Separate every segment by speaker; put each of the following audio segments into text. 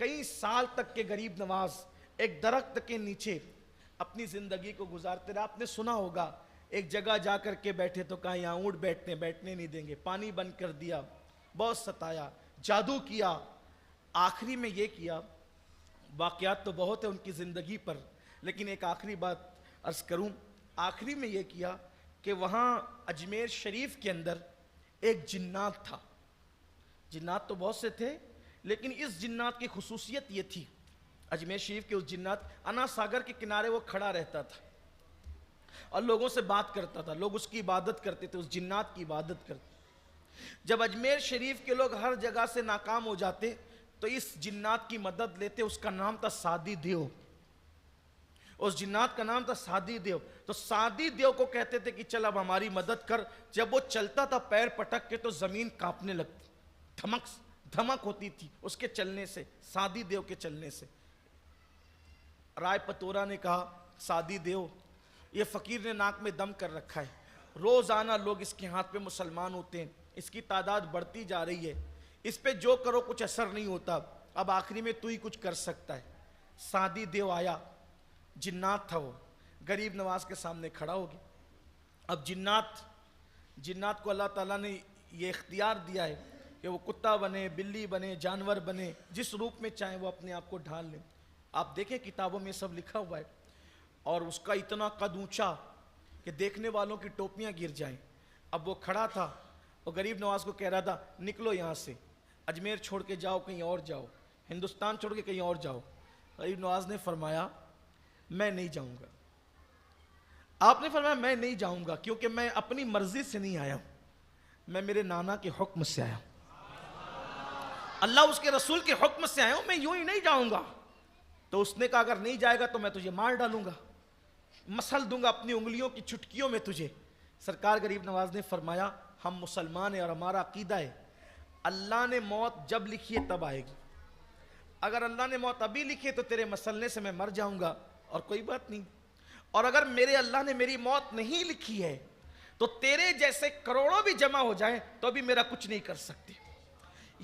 Speaker 1: کئی سال تک کے غریب نواز ایک درخت کے نیچے اپنی زندگی کو گزارتے رہے. آپ نے سنا ہوگا ایک جگہ جا کر کے بیٹھے تو کہا یہاں اونٹ بیٹھنے نہیں دیں گے, پانی بند کر دیا, بہت ستایا, جادو کیا. آخری میں یہ کیا, واقعات تو بہت ہیں ان کی زندگی پر, لیکن ایک آخری بات عرض کروں. آخری میں یہ کیا کہ وہاں اجمیر شریف کے اندر ایک جنات تھا. جنات تو بہت سے تھے, لیکن اس جنات کی خصوصیت یہ تھی, اجمیر شریف کے اس جنات, انا ساگر کے کنارے وہ کھڑا رہتا تھا اور لوگوں سے بات کرتا تھا. لوگ اس کی عبادت کرتے تھے, اس جنات کی عبادت کرتے. جب اجمیر شریف کے لوگ ہر جگہ سے ناکام ہو جاتے تو اس جنات کی مدد لیتے. اس کا نام تھا سادی دیو. اس جنات کا نام تھا سادی دیو. تو سادی دیو کو کہتے تھے کہ چل اب ہماری مدد کر. جب وہ چلتا تھا پیر پٹک کے تو زمین کانپنے لگتی, دھمک ہوتی تھی اس کے چلنے سے, سادی دیو کے چلنے سے. رائے پتورا نے کہا سادی دیو یہ فقیر نے ناک میں دم کر رکھا ہے, روزانہ لوگ اس کے ہاتھ پہ مسلمان ہوتے ہیں, اس کی تعداد بڑھتی جا رہی ہے, اس پہ جو کرو کچھ اثر نہیں ہوتا, اب آخری میں تو ہی کچھ کر سکتا ہے. سادی دیو آیا, جنات تھا وہ, غریب نواز کے سامنے کھڑا ہو گیا. اب جنات کو اللہ تعالیٰ نے یہ اختیار دیا ہے کہ وہ کتا بنے, بلی بنے, جانور بنے, جس روپ میں چاہیں وہ اپنے آپ کو ڈھال لیں. آپ دیکھیں کتابوں میں سب لکھا ہوا ہے. اور اس کا اتنا قد اونچا کہ دیکھنے والوں کی ٹوپیاں گر جائیں. اب وہ کھڑا تھا, وہ غریب نواز کو کہہ رہا تھا نکلو یہاں سے, اجمیر چھوڑ کے جاؤ, کہیں اور جاؤ, ہندوستان چھوڑ کے کہیں اور جاؤ. غریب نواز نے فرمایا میں نہیں جاؤں گا. آپ نے فرمایا میں نہیں جاؤں گا کیونکہ میں اپنی مرضی سے نہیں آیا ہوں, میں میرے نانا کے حکم سے آیا ہوں, اللہ اس کے رسول کے حکم سے آیا ہوں, میں یوں ہی نہیں جاؤں گا. تو اس نے کہا اگر نہیں جائے گا تو میں تجھے مار ڈالوں گا, مسل دوں گا اپنی انگلیوں کی چٹکیوں میں تجھے. سرکار غریب نواز نے فرمایا ہم مسلمان ہیں اور ہمارا عقیدہ ہے اللہ نے موت جب لکھی ہے تب آئے گی. اگر اللہ نے موت ابھی لکھی ہے تو تیرے مسلنے سے میں مر جاؤں گا اور کوئی بات نہیں, اور اگر میرے اللہ نے میری موت نہیں لکھی ہے تو تیرے جیسے کروڑوں بھی جمع ہو جائیں تو بھی میرا کچھ نہیں کر سکتے.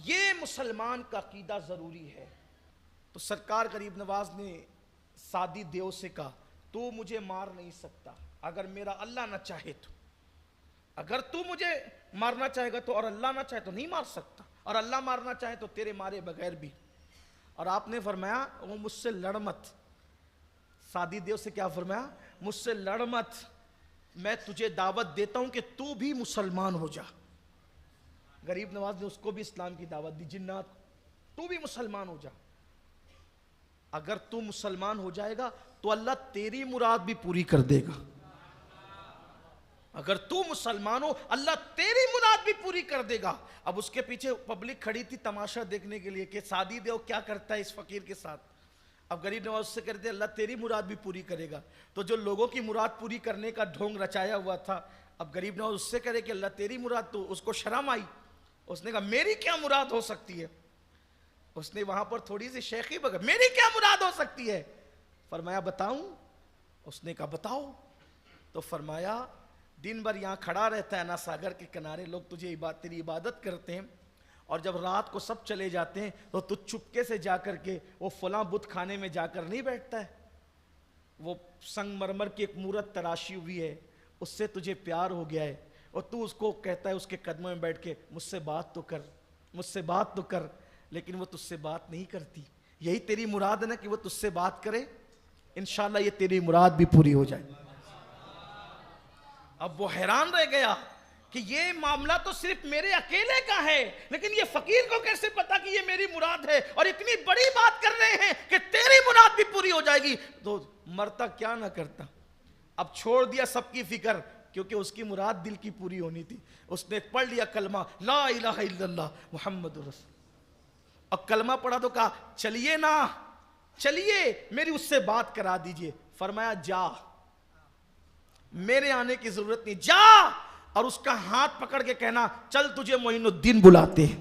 Speaker 1: یہ مسلمان کا عقیدہ ضروری ہے. تو سرکار غریب نواز نے سادی دیو سے کہا تو مجھے مار نہیں سکتا اگر میرا اللہ نہ چاہے تو, اگر تو مجھے مارنا چاہے گا تو, اور اللہ نہ چاہے تو نہیں مار سکتا, اور اللہ مارنا چاہے تو تیرے مارے بغیر بھی. اور آپ نے فرمایا وہ مجھ سے لڑ مت. سادی دیو سے کیا فرمایا, مجھ سے لڑ مت, میں تجھے دعوت دیتا ہوں کہ تو بھی مسلمان ہو جا. غریب نواز نے اس کو بھی اسلام کی دعوت دی, جنات کو, تو بھی مسلمان ہو جا. اگر تو مسلمان ہو جائے گا تو اللہ تیری مراد بھی پوری کر دے گا. اگر تو مسلمان ہو اللہ تیری مراد بھی پوری کر دے گا. اب اس کے پیچھے پبلک کھڑی تھی تماشا دیکھنے کے لیے کہ سادی دیو کیا کرتا ہے اس فقیر کے ساتھ. اب غریب نواز اس سے کہتے اللہ تیری مراد بھی پوری کرے گا. تو جو لوگوں کی مراد پوری کرنے کا ڈھونگ رچایا ہوا تھا, اب غریب نواز اس سے کہے کہ اللہ تیری مراد, تو اس کو شرم آئی. اس نے کہا میری کیا مراد ہو سکتی ہے. اس نے وہاں پر تھوڑی سی شیخی بگا, میری کیا مراد ہو سکتی ہے. فرمایا بتاؤں. اس نے کہا بتاؤ. تو فرمایا دن بھر یہاں کھڑا رہتا ہے نا ساگر کے کنارے, لوگ تجھے تیری عبادت کرتے ہیں, اور جب رات کو سب چلے جاتے ہیں تو تو چپکے سے جا کر کے وہ فلاں بت خانے میں جا کر نہیں بیٹھتا ہے, وہ سنگ مرمر کی ایک مورت تراشی ہوئی ہے, اس سے تجھے پیار ہو گیا ہے, اور تو اس کو کہتا ہے اس کے قدموں میں بیٹھ کے مجھ سے بات تو کر, مجھ سے بات تو کر, لیکن وہ تجھ سے بات نہیں کرتی. یہی تیری مراد ہے نا کہ وہ تجھ سے بات کرے, انشاءاللہ یہ تیری مراد بھی پوری ہو جائے. اب وہ حیران رہ گیا کہ یہ معاملہ تو صرف میرے اکیلے کا ہے, لیکن یہ فقیر کو کیسے پتا کہ یہ میری مراد ہے, اور اتنی بڑی بات کر رہے ہیں کہ تیری مراد بھی پوری ہو جائے گی. تو مرتا کیا نہ کرتا. اب چھوڑ دیا سب کی فکر, کیونکہ اس کی مراد دل کی پوری ہونی تھی. اس نے پڑھ لیا کلمہ لا الہ الا اللہ محمد رسول. اور کلمہ پڑھا تو کہا چلیے نا, چلیے میری اس سے بات کرا دیجئے. فرمایا جا, میرے آنے کی ضرورت نہیں, جا اور اس کا ہاتھ پکڑ کے کہنا چل تجھے معین الدین بلاتے ہیں.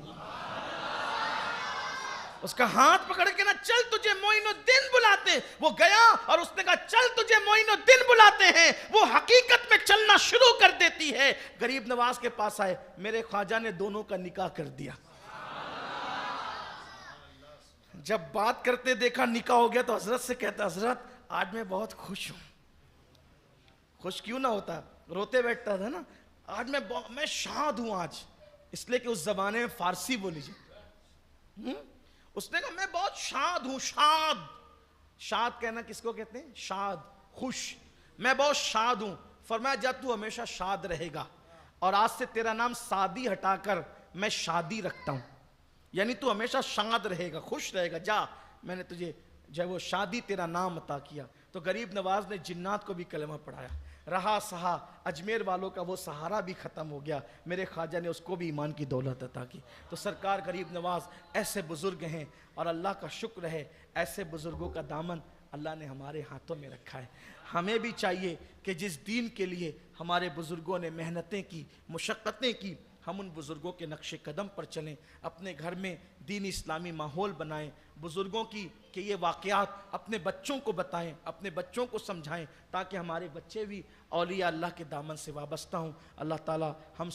Speaker 1: اس کا ہاتھ پکڑ کے نا چل تجھے معین الدین بلاتے ہیں. وہ گیا اور اس نے کہا چل تجھے معین الدین بلاتے ہیں. وہ حقیقت میں چلنا شروع کر دیتی ہے. غریب نواز کے پاس آئے, میرے خواجہ نے دونوں کا نکاح کر دیا. جب بات کرتے دیکھا نکاح ہو گیا تو حضرت سے کہتا حضرت آج میں بہت خوش ہوں. خوش کیوں نہ ہوتا, روتے بیٹھتا تھا نا. آج میں شاد ہوں آج, اس لیے کہ اس زمانے میں فارسی بولی جائے. اس نے کہا میں بہت شاد ہوں. شاد, شاد کہنا کس کو کہتے ہیں؟ شاد, خوش. میں بہت شاد ہوں. فرمایا جا تو ہمیشہ شاد رہے گا, اور آج سے تیرا نام سادی ہٹا کر میں شادی رکھتا ہوں, یعنی تو ہمیشہ شاد رہے گا, خوش رہے گا. جا, میں نے تجھے جو وہ شادی تیرا نام عطا کیا. تو غریب نواز نے جنات کو بھی کلمہ پڑھایا. رہا سہا, اجمیر والوں کا وہ سہارا بھی ختم ہو گیا, میرے خواجہ نے اس کو بھی ایمان کی دولت عطا کی. تو سرکار غریب نواز ایسے بزرگ ہیں, اور اللہ کا شکر ہے ایسے بزرگوں کا دامن اللہ نے ہمارے ہاتھوں میں رکھا ہے. ہمیں بھی چاہیے کہ جس دین کے لیے ہمارے بزرگوں نے محنتیں کی, مشقتیں کی, ہم ان بزرگوں کے نقش قدم پر چلیں, اپنے گھر میں دین اسلامی ماحول بنائیں, بزرگوں کی کہ یہ واقعات اپنے بچوں کو بتائیں, اپنے بچوں کو سمجھائیں, تاکہ ہمارے بچے بھی اولیاء اللہ کے دامن سے وابستہ ہوں. اللہ تعالی ہم